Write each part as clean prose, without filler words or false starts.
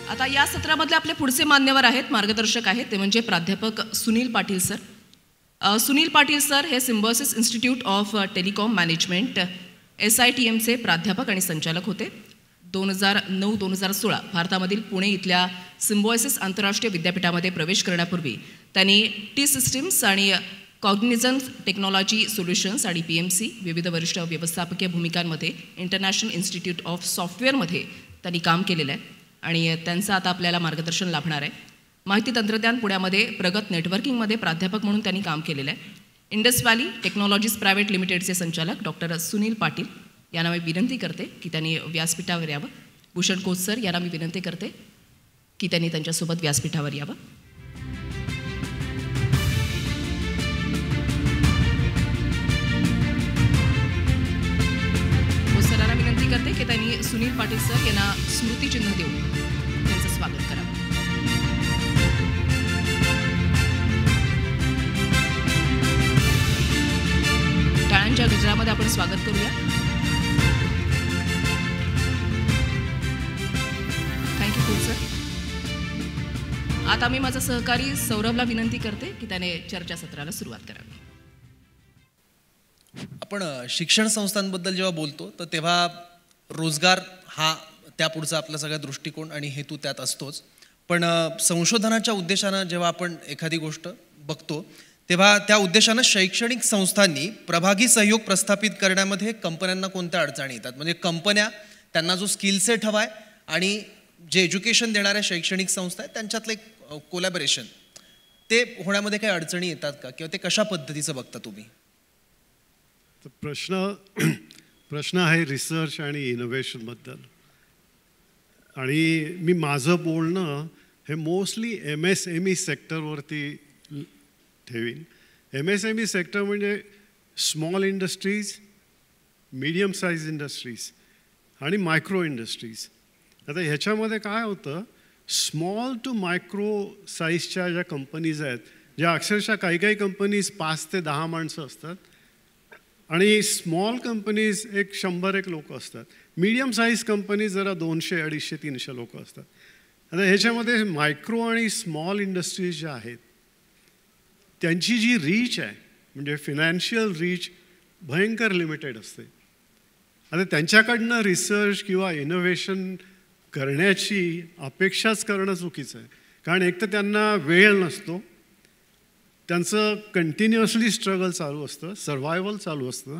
आता या सत्रामधले आपले पुढचे मान्यवर आहेत, मार्गदर्शक आहेत, ते म्हणजे प्राध्यापक सुनील पाटील सर. सुनील पाटील सर हे Symbiosis institute of telecom management SITMचे प्राध्यापक आणि संचालक होते. 2009-2016 भारतामधील पुणे इथल्या सिम्बॉयसिस आंतरराष्ट्रीय विद्यापीठामध्ये प्रवेश करण्यापूर्वी त्यांनी T-Systems आणि कॉग्निझन्स टेक्नॉलॉजी सोल्युशन्स आणि PMC विविध वरिष्ठ व्यवस्थापकीय भूमिकांमध्ये इंटरनॅशनल इन्स्टिट्यूट ऑफ सॉफ्टवेअरमध्ये त्यांनी काम केलेलं आहे आणि त्यांचं आता आपल्याला मार्गदर्शन लाभणार आहे. माहिती तंत्रज्ञान पुण्यामध्ये प्रगत नेटवर्किंगमध्ये प्राध्यापक म्हणून त्यांनी काम केलेलं आहे. इंडस व्हॅली टेक्नॉलॉजीज प्रायव्हेट लिमिटेडचे संचालक डॉक्टर सुनील पाटील यांना मी विनंती करते की त्यांनी व्यासपीठावर यावं. भूषण कोच सर यांना मी विनंती करते की त्यांनी त्यांच्यासोबत व्यासपीठावर यावं. कोच सरांना विनंती करते की त्यांनी सुनील पाटील सर यांना स्मृतिचिन्ह देऊन त्यांचं स्वागत करावं. टाळ्यांच्या गजरामध्ये आपण स्वागत करूया. थँक्यू खूप सर. आता मी माझा सहकारी सौरभला विनंती करते की त्याने चर्चासत्राला सुरुवात करावी. आपण शिक्षण संस्थांबद्दल जेव्हा बोलतो तर तेव्हा रोजगार हा त्यापुढचा आपला सगळा दृष्टिकोन आणि हेतू त्यात असतोच. पण संशोधनाच्या उद्देशानं जेव्हा आपण एखादी गोष्ट बघतो तेव्हा त्या उद्देशानं शैक्षणिक संस्थांनी प्रभागी सहयोग प्रस्थापित करण्यामध्ये कंपन्यांना कोणत्या अडचणी येतात? म्हणजे कंपन्या त्यांना जो स्किल सेट हवा आहे आणि जे एज्युकेशन देणाऱ्या शैक्षणिक संस्था आहेत त्यांच्यातलं एक कोलॅबरेशन ते होण्यामध्ये काही अडचणी येतात का किंवा ते कशा पद्धतीचं बघता तुम्ही? प्रश्न आहे रिसर्च आणि इनोव्हेशनबद्दल. आणि मी माझं बोलणं हे मोस्टली MSME सेक्टरवरती ठेवीन. MSME सेक्टर म्हणजे small industries, medium size industries आणि मायक्रो इंडस्ट्रीज. आता ह्याच्यामध्ये काय होतं, स्मॉल टू मायक्रो साईजच्या ज्या कंपनीज आहेत, ज्या अक्षरशः काही कंपनीज 5 ते 10 माणसं असतात आणि स्मॉल कंपनीज 100-1 लोक असतात. मीडियम साईज कंपनीज जरा 200, 250, 300 लोक असतात. आता ह्याच्यामध्ये मायक्रो आणि स्मॉल इंडस्ट्रीज ज्या आहेत त्यांची जी रीच आहे म्हणजे फिनान्शियल रीच भयंकर लिमिटेड असते. आता त्यांच्याकडनं रिसर्च किंवा इनोव्हेशन करण्याची अपेक्षाच करणं चुकीचं आहे. कारण एक तर त्यांना वेळ नसतो, त्यांचं कंटिन्युअसली स्ट्रगल चालू असतं, सर्वायवल चालू असतं.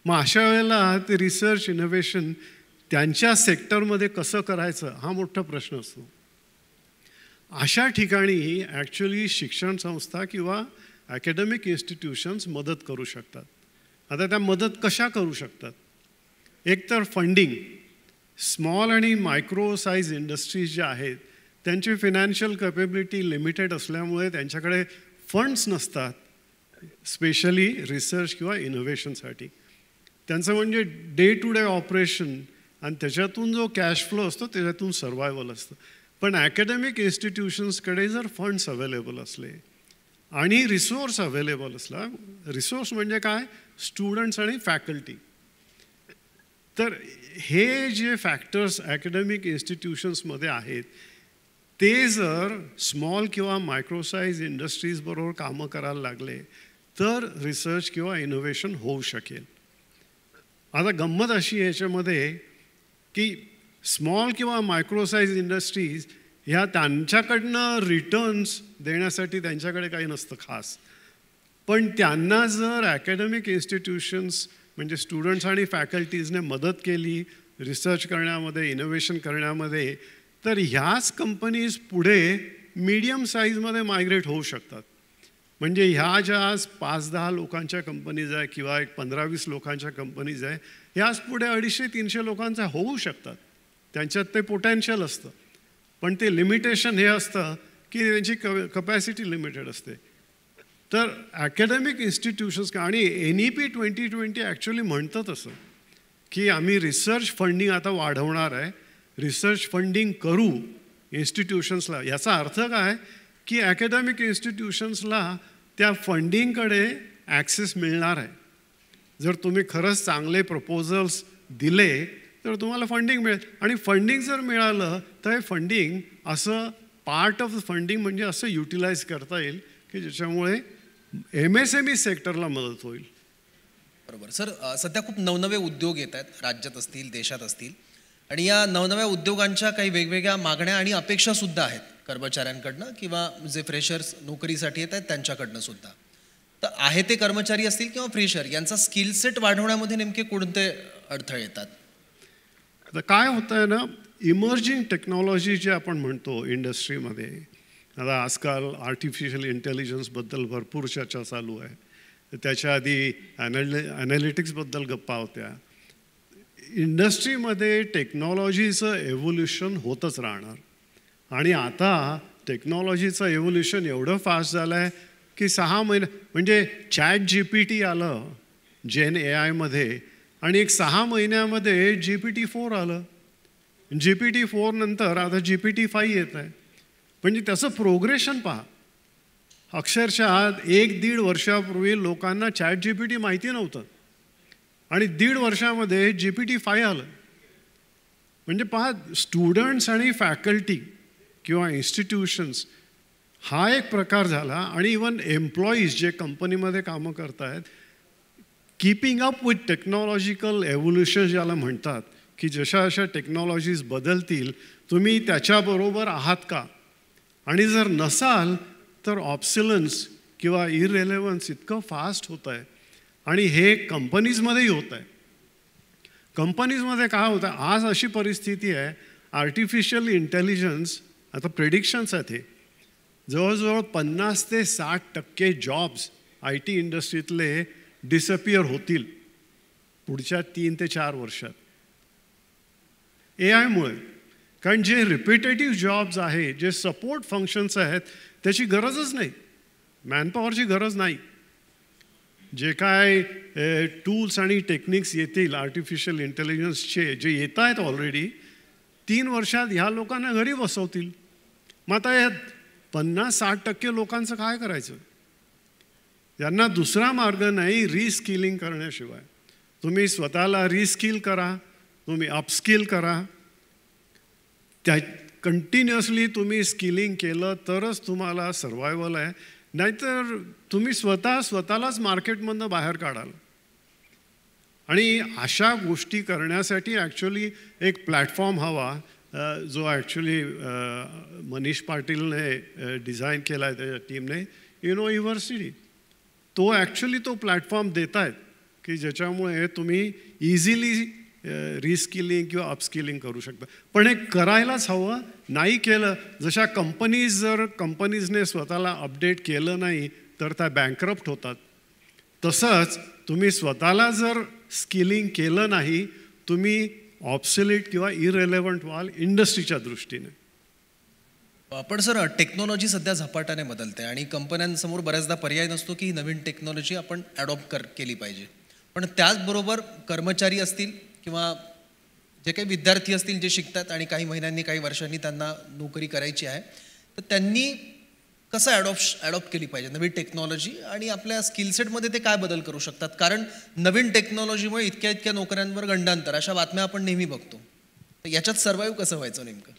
मग अशा वेळेला ते रिसर्च इनोव्हेशन त्यांच्या सेक्टरमध्ये कसं करायचं हा मोठा प्रश्न असतो. अशा ठिकाणी ॲक्च्युली शिक्षण संस्था किंवा ॲकॅडमिक इन्स्टिट्यूशन्स मदत करू शकतात. आता त्या मदत कशा करू शकतात? एक तर फंडिंग. स्मॉल आणि मायक्रो साईज इंडस्ट्रीज ज्या आहेत त्यांची फिनान्शियल कॅपेबिलिटी लिमिटेड असल्यामुळे त्यांच्याकडे फंड्स नसतात स्पेशली रिसर्च किंवा इनोव्हेशनसाठी. त्यांचं म्हणजे डे टू डे ऑपरेशन आणि त्याच्यातून जो कॅश फ्लो असतो त्याच्यातून सर्वायवल असतं. पण ॲकॅडमिक इन्स्टिट्यूशन्सकडे जर फंड्स अवेलेबल असले आणि रिसोर्स अवेलेबल असला, रिसोर्स म्हणजे काय, स्टुडंट्स आणि फॅकल्टी, तर हे जे फॅक्टर्स ॲकॅडमिक इन्स्टिट्यूशन्समध्ये आहेत ते जर स्मॉल किंवा मायक्रोसाईज इंडस्ट्रीजबरोबर कामं करायला लागले तर रिसर्च किंवा इनोव्हेशन होऊ शकेल. आता गंमत अशी आहे याच्यामध्ये की स्मॉल किंवा मायक्रोसाईज इंडस्ट्रीज ह्या त्यांच्याकडनं रिटर्न्स देण्यासाठी त्यांच्याकडे काही नसतं खास. पण त्यांना जर ॲकॅडमिक इन्स्टिट्यूशन्स म्हणजे स्टुडंट्स आणि फॅकल्टीजने मदत केली रिसर्च करण्यामध्ये, इनोव्हेशन करण्यामध्ये, तर ह्याच कंपनीज पुढे मीडियम साईजमध्ये मायग्रेट होऊ शकतात. म्हणजे ह्या ज्या आज 5-10 लोकांच्या कंपनीज आहे किंवा एक 15-20 लोकांच्या कंपनीज आहे ह्याच पुढे 250-300 लोकांच्या होऊ शकतात. त्यांच्यात ते पोटेन्शियल असतं. पण ते लिमिटेशन हे असतं की त्यांची कपॅसिटी लिमिटेड असते. तर ॲकॅडमिक इन्स्टिट्यूशन्स आणि NEP 2020 ॲक्च्युली म्हणतं तसं की आम्ही रिसर्च फंडिंग आता वाढवणार आहे, रिसर्च फंडिंग करू इन्स्टिट्यूशन्सला. याचा अर्थ काय की ॲकॅडमिक इन्स्टिट्यूशन्सला त्या फंडिंगकडे ॲक्सेस मिळणार आहे. जर तुम्ही खरंच चांगले प्रपोजल्स दिले तर तुम्हाला फंडिंग मिळेल. आणि फंडिंग जर मिळालं तर हे फंडिंग असं पार्ट ऑफ फंडिंग म्हणजे असं युटिलाइज करता येईल की ज्याच्यामुळे MSME सेक्टरला मदत होईल. बरोबर. सर, सध्या खूप नवनवे उद्योग येत आहेत, राज्यात असतील, देशात असतील, आणि या नवनव्या उद्योगांच्या काही वेगवेगळ्या मागण्या आणि अपेक्षासुद्धा आहेत कर्मचाऱ्यांकडनं किंवा जे फ्रेशर्स नोकरीसाठी येत आहेत त्यांच्याकडनं सुद्धा. तर आहे ते कर्मचारी असतील किंवा फ्रेशर, यांचा स्किल सेट वाढवण्यामध्ये नेमके कोणते अडथळे येतात? आता काय होतं आहे ना, इमर्जिंग टेक्नॉलॉजी जे आपण म्हणतो इंडस्ट्रीमध्ये, आता आजकाल आर्टिफिशियल इंटेलिजन्सबद्दल भरपूर चर्चा चालू आहे. त्याच्या आधी ॲनालिटिक्सबद्दल गप्पा होत्या. इंडस्ट्रीमध्ये टेक्नॉलॉजीचं एव्होल्युशन होतच राहणार. आणि आता टेक्नॉलॉजीचं एव्होल्युशन एवढं फास्ट झालं आहे की 6 महिने म्हणजे ChatGPT आलं Gen AIमध्ये, आणि एक 6 महिन्यामध्ये GPT-4 आलं. GPT-4 नंतर आता GPT-5 येत आहे. म्हणजे त्याचं प्रोग्रेशन पहा. अक्षरशः 1-1.5 वर्षापूर्वी लोकांना ChatGPT माहिती नव्हतं आणि 1.5 वर्षामध्ये GPT-5 आलं. म्हणजे पहा, स्टुडंट्स आणि फॅकल्टी किंवा इन्स्टिट्यूशन्स हा एक प्रकार झाला. आणि इवन एम्प्लॉईज जे कंपनीमध्ये कामं करत आहेत, keeping up with technological evolution ज्याला म्हणतात, की जशा अशा टेक्नॉलॉजीज बदलतील तुम्ही त्याच्याबरोबर आहात का, आणि जर नसाल तर ऑब्सिलन्स किंवा इररेलेव्हन्स इतकं फास्ट होत आहे. आणि हे कंपनीजमध्येही होत आहे. कंपनीजमध्ये काय होतं, आज अशी परिस्थिती आहे, आर्टिफिशियल इंटेलिजन्स, आता प्रेडिक्शन्स आहेत हे, जवळजवळ 50 ते 60% जॉब्स IT इंडस्ट्रीतले डिसअपियर होतील पुढच्या 3 ते 4 वर्षात AIमुळे. कारण जे रिपिटेटिव्ह जॉब्स आहे, जे सपोर्ट फंक्शन्स आहेत, त्याची गरजच नाही, मॅनपॉवरची गरज नाही. जे काय टूल्स आणि टेक्निक्स येतील आर्टिफिशियल इंटेलिजन्सचे, जे येत आहेत ऑलरेडी, 3 वर्षात ह्या लोकांना घरी बसवतील. मग आता या 50-60% लोकांचं काय करायचं? यांना दुसरा मार्ग नाही रिस्किलिंग करण्याशिवाय. तुम्ही स्वतःला रिस्किल करा, तुम्ही अपस्किल करा. त्या कंटिन्युअसली तुम्ही स्किलिंग केलं तरच तुम्हाला सर्वायवल आहे. नाहीतर तुम्ही स्वतःलाच मार्केटमधनं बाहेर काढाल. आणि अशा गोष्टी करण्यासाठी ॲक्च्युली एक प्लॅटफॉर्म हवा, जो ॲक्च्युली मनीष पाटीलने डिझाईन केला आहे त्याच्या टीमने, युनिव्हर्सिटी. तो ॲक्च्युली तो प्लॅटफॉर्म देत आहेत की ज्याच्यामुळे तुम्ही इझिली रिस्किलिंग किंवा अपस्किलिंग करू शकता. पण हे करायलाच हवं. नाही केलं, जशा कंपनीजने स्वतःला अपडेट केलं नाही तर त्या बँकरप्ट होतात, तसंच तुम्ही स्वतःला जर स्किलिंग केलं नाही, तुम्ही ऑब्सोलीट किंवा इररेलेव्हंट व्हाल इंडस्ट्रीच्या दृष्टीने. पण सर, टेक्नॉलॉजी सध्या झपाट्याने बदलते आणि कंपन्यांसमोर बऱ्याचदा पर्याय नसतो की ही नवीन टेक्नॉलॉजी आपण ॲडॉप्ट केली पाहिजे. पण त्याचबरोबर कर्मचारी असतील किंवा जे काही विद्यार्थी असतील जे शिकतात आणि काही महिन्यांनी काही वर्षांनी त्यांना नोकरी करायची आहे, तर त्यांनी कसं ॲडॉप्ट केली पाहिजे नवीन टेक्नॉलॉजी, आणि आपल्या स्किलसेटमध्ये ते काय बदल करू शकतात? कारण नवीन टेक्नॉलॉजीमुळे इतक्या नोकऱ्यांवर गंडांतर, अशा बातम्या आपण नेहमी बघतो. तर याच्यात सर्वाईव्ह कसं व्हायचं नेमकं?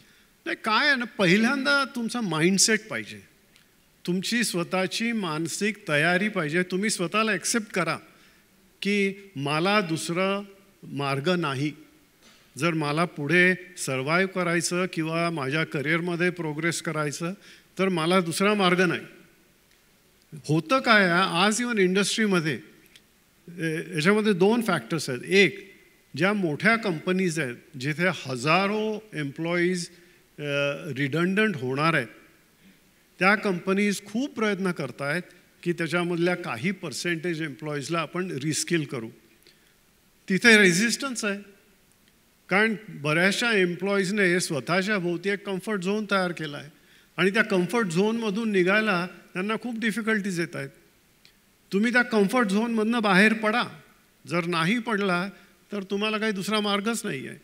नाही, काय आहे ना, पहिल्यांदा तुमचा माइंडसेट पाहिजे, तुमची स्वतःची मानसिक तयारी पाहिजे. तुम्ही स्वतःला ॲक्सेप्ट करा की मला दुसरा मार्ग नाही. जर मला पुढे सर्वाईव्ह करायचं किंवा माझ्या करिअरमध्ये प्रोग्रेस करायचं तर मला दुसरा मार्ग नाही. होतं काय आहे, आज इव्हन इंडस्ट्रीमध्ये याच्यामध्ये 2 फॅक्टर्स आहेत. एक, ज्या मोठ्या कंपनीज आहेत जिथे हजारो एम्प्लॉईज रिडंडंट होणार आहेत, त्या कंपनीज खूप प्रयत्न करत आहेत की त्याच्यामधल्या काही पर्सेंटेज एम्प्लॉईजला आपण रिस्किल करू. तिथे रेझिस्टन्स आहे, कारण बऱ्याचशा एम्प्लॉईजने स्वतःच्या भोवती एक कम्फर्ट झोन तयार केला आहे आणि त्या कम्फर्ट झोनमधून निघायला त्यांना खूप डिफिकल्टीज येत आहेत. तुम्ही त्या कम्फर्ट झोनमधनं बाहेर पडा. जर नाही पडला तर तुम्हाला काही दुसरा मार्गच नाही आहे.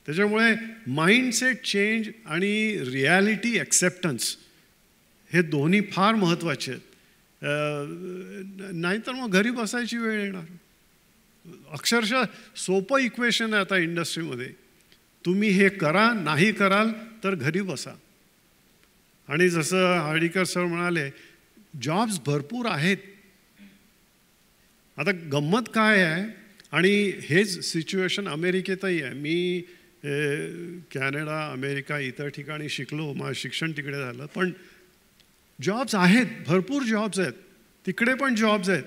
त्याच्यामुळे माइंडसेट चेंज आणि रिॲलिटी ॲक्सेप्टन्स हे दोन्ही फार महत्त्वाचे आहेत. नाहीतर मग घरी बसायची वेळ येणार. अक्षरशः सोपं इक्वेशन आहे आता इंडस्ट्रीमध्ये. तुम्ही हे करा, नाही कराल तर घरी बसा. आणि जसं हर्डीकर सर म्हणाले, जॉब्स भरपूर आहेत. आता गंमत काय आहे, आणि हेच सिच्युएशन अमेरिकेतही आहे. मी कॅनडा, अमेरिका इतर ठिकाणी शिकलो, माझं शिक्षण तिकडे झालं, पण जॉब्स आहेत, भरपूर जॉब्स आहेत, तिकडे पण जॉब्स आहेत.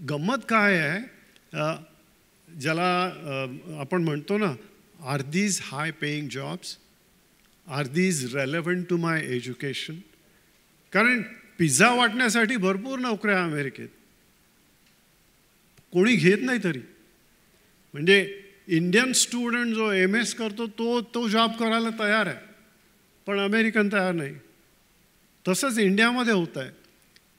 गंमत काय आहे, ज्याला आपण म्हणतो ना, are these high paying jobs, are these relevant to my education? कारण पिझ्झा वाटण्यासाठी भरपूर नोकऱ्या अमेरिकेत, कोणी घेत नाही तरी. म्हणजे इंडियन स्टुडंट जो MS करतो तो जॉब करायला तयार आहे, पण अमेरिकन तयार नाही. तसंच इंडियामध्ये होतं आहे.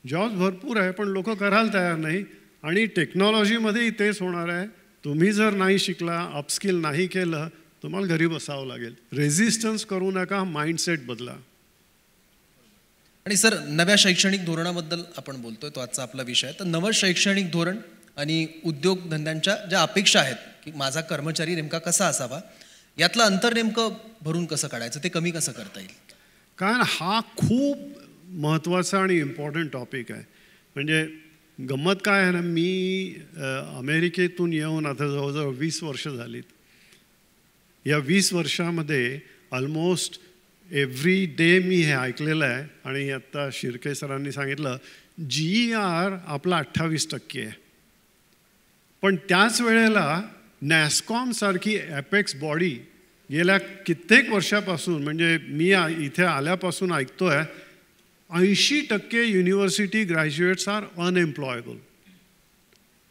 जॉब्स भरपूर आहे, पण लोक करायला तयार नाही. आणि टेक्नॉलॉजीमध्येही तेच होणार आहे. तुम्ही जर नाही शिकला, अपस्किल नाही केलं, तुम्हाला घरी बसावं लागेल. रेझिस्टन्स करू नका, माइंडसेट बदला. आणि सर, नव्या शैक्षणिक धोरणाबद्दल आपण बोलतोय, तो आजचा आपला विषय आहे. तर नवं शैक्षणिक धोरण आणि उद्योगधंद्यांच्या ज्या अपेक्षा आहेत की माझा कर्मचारी नेमका कसा असावा, यातलं अंतर नेमकं भरून कसं काढायचं, ते कमी कसं करता येईल? कारण हा खूप महत्त्वाचा आणि इम्पॉर्टंट टॉपिक आहे. म्हणजे गंमत काय आहे ना, मी अमेरिकेतून येऊन आता जवळजवळ 20 वर्ष झालीत. या 20 वर्षामध्ये ऑलमोस्ट एव्हरी डे मी हे ऐकलेलं आहे. आणि आत्ता शिर्के सरांनी सांगितलं, GER आपला 28% आहे. पण त्याच वेळेला NASSCOM सारखी ॲपेक्स बॉडी गेल्या कित्येक वर्षापासून, म्हणजे मी इथे आल्यापासून ऐकतोय, 80% युनिव्हर्सिटी ग्रॅज्युएट्स आर अनएम्प्लॉयबल.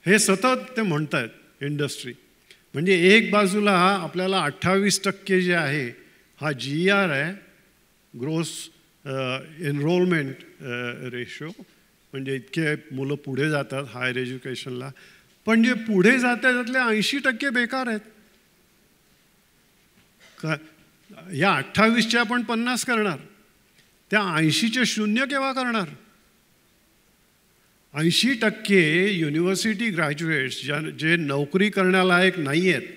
हे सतत ते म्हणत आहेत इंडस्ट्री. म्हणजे एक बाजूला आपल्याला 28% जे आहे हा GER आहे, ग्रोस एनरोलमेंट रेशो, म्हणजे इतके मुलं पुढे जातात हायर एज्युकेशनला. पण जे पुढे जातात त्यातले 80% बेकार आहेत. या 28च्या आपण 50 करणार, त्या 80चे 0 केव्हा करणार? 80% युनिव्हर्सिटी ग्रॅज्युएट्स जे नोकरी करण्यालायक नाही आहेत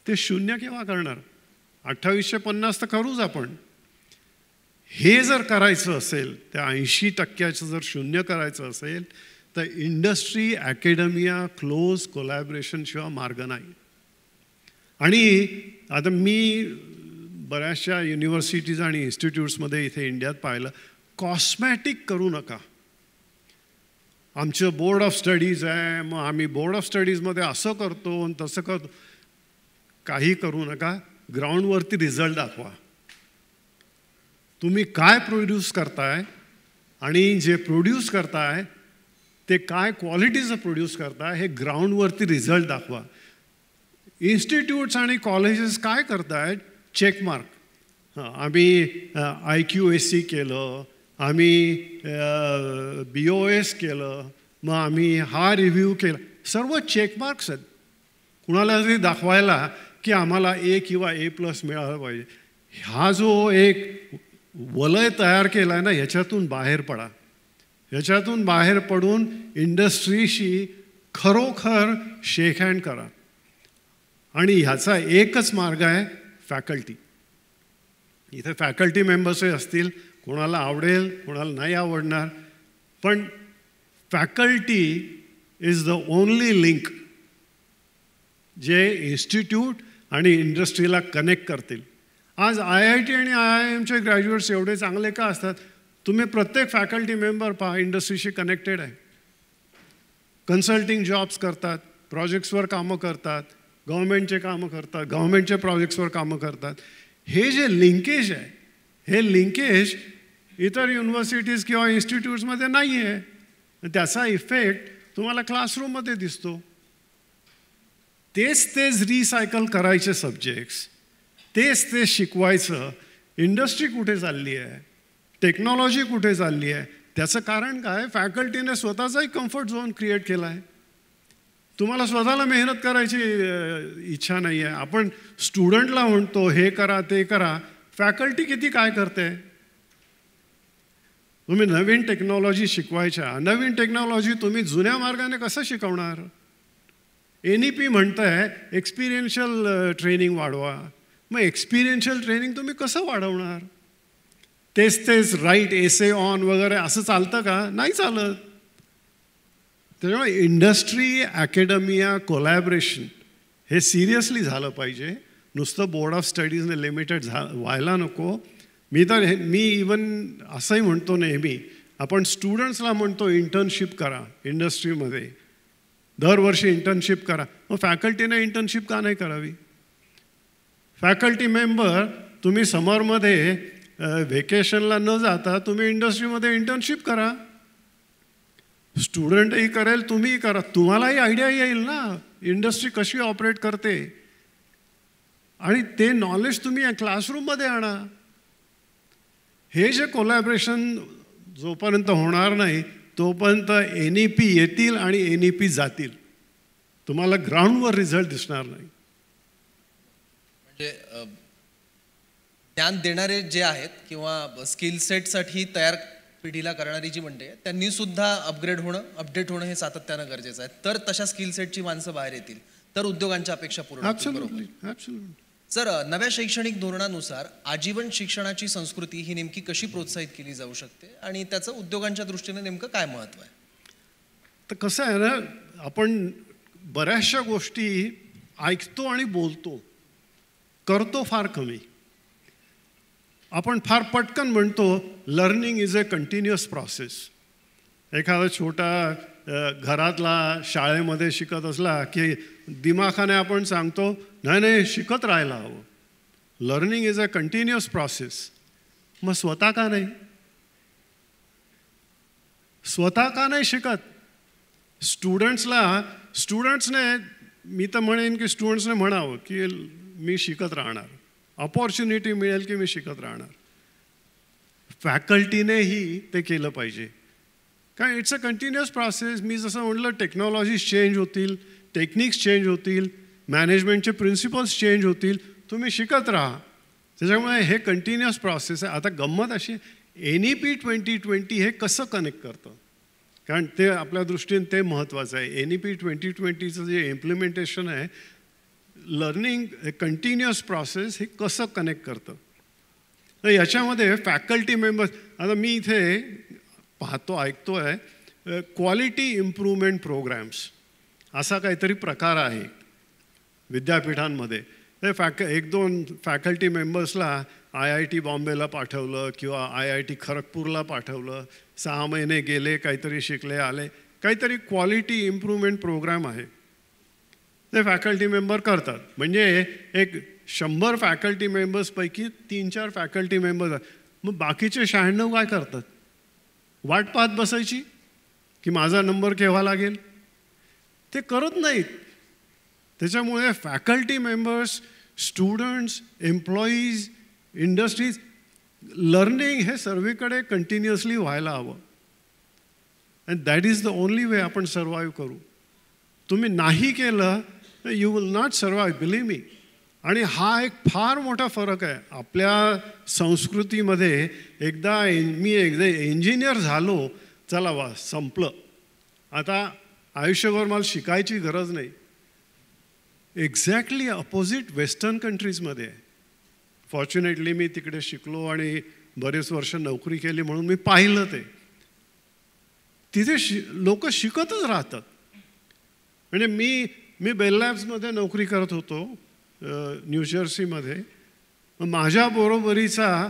ते 0 केव्हा करणार? 28चे 50 तर करूच आपण. हे जर करायचं असेल, त्या 80%चं जर 0 करायचं असेल, तर इंडस्ट्री, अकॅडमिया, क्लोज कोलॅबरेशन शिवाय मार्ग नाही. आणि आता मी बऱ्याचशा युनिव्हर्सिटीज आणि इन्स्टिट्यूट्समध्ये इथे इंडियात पाहिलं, कॉस्मॅटिक करू नका. आमचं बोर्ड ऑफ स्टडीज आहे, मग आम्ही बोर्ड ऑफ स्टडीजमध्ये असं करतो आणि तसं करतो. काही करू नका, ग्राउंडवरती रिझल्ट दाखवा. तुम्ही काय प्रोड्यूस करताय आणि जे प्रोड्यूस करताय ते काय क्वालिटीचं प्रोड्यूस करताय, हे ग्राउंडवरती रिझल्ट दाखवा. इन्स्टिट्यूट्स आणि कॉलेजेस काय करतायत? चेकमार्क. आम्ही IQAC केलं, आम्ही BOS केलं, मग आम्ही हा रिव्ह्यू केला, सर्व चेकमार्क्स आहेत. कुणाला जरी दाखवायला की आम्हाला A किंवा A+ मिळालं पाहिजे. हा जो एक वलय तयार केला आहे ना, ह्याच्यातून बाहेर पडा. ह्याच्यातून बाहेर पडून इंडस्ट्रीशी खरोखर शेक हँड करा. आणि ह्याचा एकच मार्ग आहे, फॅकल्टी. इथे फॅकल्टी मेंबर्सही असतील, कोणाला आवडेल कोणाला नाही आवडणार, पण faculty is the only link जे इन्स्टिट्यूट आणि इंडस्ट्रीला कनेक्ट करतील. आज IIT आणि IIMचे ग्रॅज्युएट्स एवढे चांगले का असतात? तुम्ही प्रत्येक फॅकल्टी मेंबर पहा, इंडस्ट्रीशी कनेक्टेड आहे. कन्सल्टिंग जॉब्स करतात, प्रोजेक्ट्सवर कामं करतात, गव्हर्मेंटचे कामं करतात, गव्हर्मेंटचे प्रोजेक्ट्सवर कामं करतात. हे जे लिंकेज आहे, हे लिंकेज इतर युनिव्हर्सिटीज किंवा इन्स्टिट्यूट्समध्ये नाही आहे. त्याचा इफेक्ट तुम्हाला क्लासरूममध्ये दिसतो. तेच रिसायकल करायचे सब्जेक्ट्स, तेच शिकवायचं. इंडस्ट्री कुठे चालली आहे, टेक्नॉलॉजी कुठे चालली आहे, त्याचं कारण काय? फॅकल्टीने स्वतःचाही कम्फर्ट झोन क्रिएट केला आहे. तुम्हाला स्वतःला मेहनत करायची इच्छा नाही आहे. आपण स्टुडंटला म्हणतो हे करा ते करा, फॅकल्टी किती काय करते. तुम्ही नवीन टेक्नॉलॉजी शिकवायच्या, नवीन टेक्नॉलॉजी तुम्ही जुन्या मार्गाने कसं शिकवणार? NEP म्हणताय एक्सपिरियन्शियल ट्रेनिंग वाढवा, मग एक्सपिरियन्शियल ट्रेनिंग तुम्ही कसं वाढवणार? तेच राईट एसे ऑन वगैरे असं चालतं का? नाही चालत. त्याच्यामुळे इंडस्ट्री अकॅडमिया कोलॅबरेशन हे सिरियसली झालं पाहिजे. नुसतं बोर्ड ऑफ स्टडीजने लिमिटेड व्हायला नको. मी इवन असंही म्हणतो नेहमी, आपण स्टुडंट्सला म्हणतो इंटर्नशिप करा इंडस्ट्रीमध्ये, दरवर्षी इंटर्नशिप करा. मग फॅकल्टीने इंटर्नशिप का नाही करावी? फॅकल्टी मेंबर तुम्ही समरमध्ये व्हेकेशनला न जाता तुम्ही इंडस्ट्रीमध्ये इंटर्नशिप करा. स्टुडंटही करेल, तुम्हीही करा, तुम्हालाही आयडिया येईल ना इंडस्ट्री कशी ऑपरेट करते, आणि ते नॉलेज तुम्ही क्लासरूममध्ये आणा. हे जे कोलॅबरेशन जोपर्यंत होणार नाही तोपर्यंत NEP येतील आणि NEP जातील, तुम्हाला ग्राउंडवर रिझल्ट दिसणार नाही. म्हणजे ज्ञान देणारे जे आहेत किंवा स्किल सेटसाठी तयार पिढीला करणारी जी मंडळी आहे त्यांनी सुद्धा अपग्रेड होणं, अपडेट होणं हे सातत्यानं गरजेचं आहे. तर तशा स्किल सेटची माणसं बाहेर येतील, तर उद्योगांच्या अपेक्षा पूर्ण होतील. बरोबर. सर, नव्या शैक्षणिक धोरणानुसार आजीवन शिक्षणाची संस्कृती ही नेमकी कशी प्रोत्साहित केली जाऊ शकते आणि त्याचं उद्योगांच्या दृष्टीने नेमकं काय महत्त्व आहे? तर कसं आहे ना, आपण बऱ्याचशा गोष्टी ऐकतो आणि बोलतो, करतो फार कमी. आपण फार पटकन म्हणतो learning is a continuous process. एखादा छोटा घरातला शाळेमध्ये शिकत असला की दिमाखाने आपण सांगतो नाही शिकत राहायला हवं. Learning is a continuous process. मग स्वतः का नाही शिकत? स्टुडंट्सने मी तर म्हणेन की स्टुडंट्सने म्हणावं की मी शिकत राहणार, अपॉर्च्युनिटी मिळेल की मी शिकत राहणार. फॅकल्टीनेही ते केलं पाहिजे, कारण इट्स अ कंटिन्युअस प्रोसेस. मी जसं म्हटलं टेक्नॉलॉजीज चेंज होतील, टेक्निक्स चेंज होतील, मॅनेजमेंटचे प्रिन्सिपल्स चेंज होतील, तुम्ही शिकत राहा. त्याच्यामुळे हे कंटिन्युअस प्रोसेस आहे. आता गंमत अशी, NEP 2020 हे कसं कनेक्ट करतं, कारण ते आपल्या दृष्टीने ते महत्त्वाचं आहे. NEP 2020चं जे इम्प्लिमेंटेशन आहे, लर्निंग कंटिन्युअस प्रोसेस हे कसं कनेक्ट करतं. तर याच्यामध्ये फॅकल्टी मेंबर्स, आता मी इथे पाहतो ऐकतो आहे क्वालिटी इम्प्रूव्हमेंट प्रोग्रॅम्स असा काहीतरी प्रकार आहे विद्यापीठांमध्ये. ते एक दोन फॅकल्टी मेंबर्सला IIT बॉम्बेला पाठवलं किंवा IIT खरगपूरला पाठवलं, 6 महिने गेले, काहीतरी शिकले आले, काहीतरी क्वालिटी इम्प्रूव्हमेंट प्रोग्राम आहे, ते फॅकल्टी मेंबर करतात. म्हणजे एक 100 फॅकल्टी मेंबर्सपैकी 3-4 फॅकल्टी मेंबर्स. मग बाकीचे 96 काय करतात? वाट पाहत बसायची की माझा नंबर केव्हा लागेल? ते करत नाहीत. त्याच्यामुळे faculty members, students, employees, industries, learning हे सर्वीकडे कंटिन्युअसली व्हायला हवं. And that is the only way आपण सर्वाईव्ह करू. तुम्ही नाही केलं तर you will not survive, believe me. आणि हा एक फार मोठा फरक आहे आपल्या संस्कृतीमध्ये. मी एकदा इंजिनियर झालो, चला वा संपलं, आता आयुष्यभर मला शिकायची गरज नाही. एक्झॅक्टली अपोजिट वेस्टर्न कंट्रीजमध्ये आहे. फॉर्च्युनेटली मी तिकडे शिकलो आणि बरेच वर्ष नोकरी केली म्हणून मी पाहिलं ते. तिथे लोक शिकतच राहतात. म्हणजे मी बेल लॅब्समध्ये नोकरी करत होतो न्यूजर्सीमध्ये. माझ्या बरोबरीचा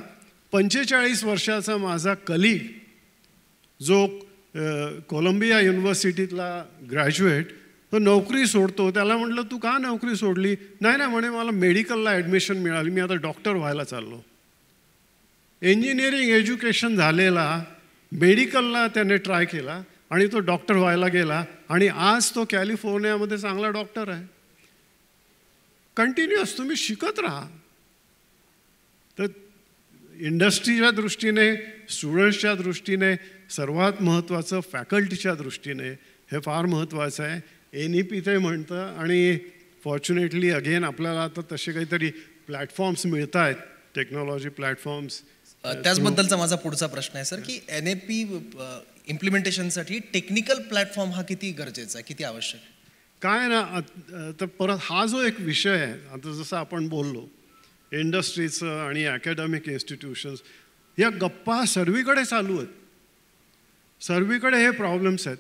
45 वर्षाचा माझा कलीग जो कोलंबिया युनिव्हर्सिटीतला ग्रॅज्युएट, तो नोकरी सोडतो. त्याला म्हटलं तू का नोकरी सोडली? नाही म्हणे मला मेडिकलला ॲडमिशन मिळाली, मी आता डॉक्टर व्हायला चाललो. इंजिनिअरिंग एज्युकेशन झालेला, मेडिकलला त्याने ट्राय केला आणि तो डॉक्टर व्हायला गेला आणि आज तो कॅलिफोर्नियामध्ये चांगला डॉक्टर आहे. कंटिन्युअस तुम्ही शिकत राहा. तर इंडस्ट्रीच्या दृष्टीने, स्टुडंट्सच्या दृष्टीने, सर्वात महत्त्वाचं फॅकल्टीच्या दृष्टीने हे फार महत्त्वाचं आहे. NEP ते म्हणतं आणि फॉर्च्युनेटली अगेन आपल्याला आता तसे काहीतरी प्लॅटफॉर्म्स मिळत आहेत, टेक्नॉलॉजी प्लॅटफॉर्म्स, त्याचबद्दलचा माझा पुढचा प्रश्न आहे सर, की NAP इम्प्लिमेंटेशनसाठी टेक्निकल प्लॅटफॉर्म हा किती गरजेचा आहे, किती आवश्यक आहे? काय ना, तर परत हा जो एक विषय आहे, आता जसं आपण बोललो इंडस्ट्रीचं आणि अकॅडमिक इन्स्टिट्यूशन्स, या गप्पा सर्वीकडे चालू आहेत, सर्वीकडे हे प्रॉब्लेम्स आहेत.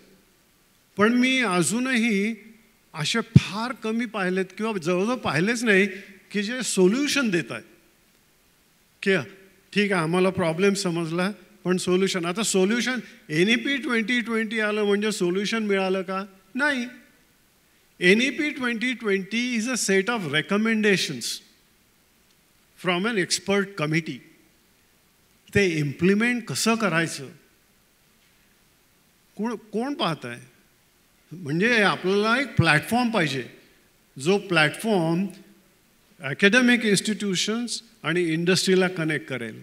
पण मी अजूनही असे फार कमी पाहिलेत किंवा जवळजवळ पाहिलेच नाही की जे सोल्युशन देत आहेत, की ठीक आहे आम्हाला प्रॉब्लेम समजला पण सोल्युशन. आता सोल्युशन NEP 2020 आलं म्हणजे सोल्युशन मिळालं का? नाही. NEP 2020 is a set of recommendations from an expert committee. ते इम्प्लिमेंट कसं करायचं कोण पाहत आहे? म्हणजे आपल्याला एक प्लॅटफॉर्म पाहिजे, जो प्लॅटफॉर्म अकॅडमिक इन्स्टिट्यूशन्स आणि इंडस्ट्रीला कनेक्ट करेल,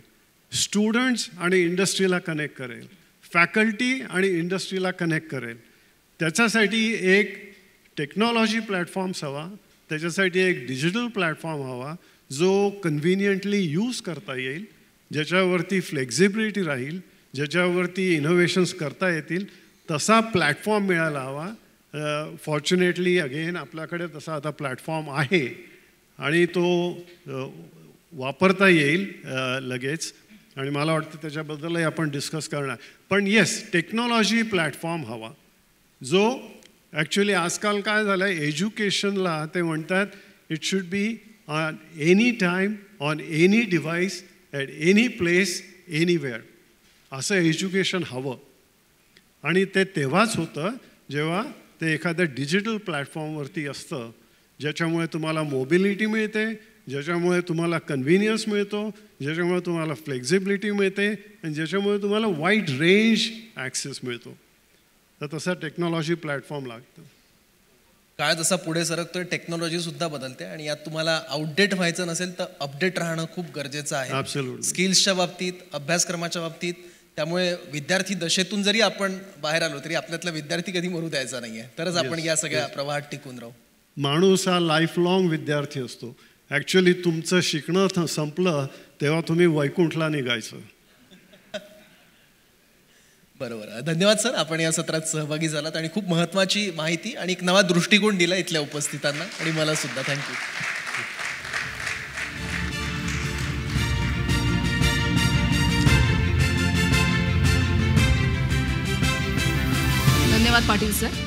स्टुडंट्स आणि इंडस्ट्रीला कनेक्ट करेल, फॅकल्टी आणि इंडस्ट्रीला कनेक्ट करेल. त्याच्यासाठी एक टेक्नॉलॉजी प्लॅटफॉर्म्स हवा, त्याच्यासाठी एक डिजिटल प्लॅटफॉर्म हवा जो कन्व्हिनियंटली यूज करता येईल, ज्याच्यावरती फ्लेक्झिबिलिटी राहील, ज्याच्यावरती इनोव्हेशन्स करता येतील, तसा प्लॅटफॉर्म मिळायला हवा. फॉर्च्युनेटली अगेन आपल्याकडे तसा आता प्लॅटफॉर्म आहे आणि तो वापरता येईल लगेच, आणि मला वाटतं त्याच्याबद्दलही आपण डिस्कस करणार. पण येस, टेक्नॉलॉजी प्लॅटफॉर्म हवा जो ॲक्च्युली आजकाल काय झालं आहे, एज्युकेशनला ते म्हणतात it should be on any time, on any device, at any place, anywhere. असं एज्युकेशन हवं. आणि ते तेव्हाच होतं जेव्हा ते एखाद्या डिजिटल प्लॅटफॉर्मवरती असतं, ज्याच्यामुळे तुम्हाला मोबिलिटी मिळते, ज्याच्यामुळे तुम्हाला कन्व्हिनियन्स मिळतो, ज्याच्यामुळे तुम्हाला फ्लेक्झिबिलिटी मिळते आणि ज्याच्यामुळे तुम्हाला वाईड रेंज ॲक्सेस मिळतो. तर तसा टेक्नॉलॉजी प्लॅटफॉर्म लागतं. काळ जसा पुढे सरकतोय टेक्नॉलॉजीसुद्धा बदलते आणि यात तुम्हाला आउटडेट व्हायचं नसेल तर अपडेट राहणं खूप गरजेचं आहे. ॲब्सोल्युटली. स्किल्सच्या बाबतीत, अभ्यासक्रमाच्या बाबतीत. त्यामुळे विद्यार्थी दशेतून जरी आपण बाहेर आलो तरी आपल्यातला विद्यार्थी कधी मरू द्यायचा नाही आहे, तरच आपण या सगळ्या प्रवाहात टिकून राहू. माणूस हा लाईफ लाँग विद्यार्थी असतो. ॲक्च्युली तुमचं शिकणं संपलं तेव्हा तुम्ही वैकुंठला निघायचं. बरोबर. धन्यवाद सर, आपण या सत्रात सहभागी झालात आणि खूप महत्त्वाची माहिती आणि एक नवा दृष्टिकोन दिला इथल्या उपस्थितांना आणि मला सुद्धा. थँक्यू. धन्यवाद पाटील सर.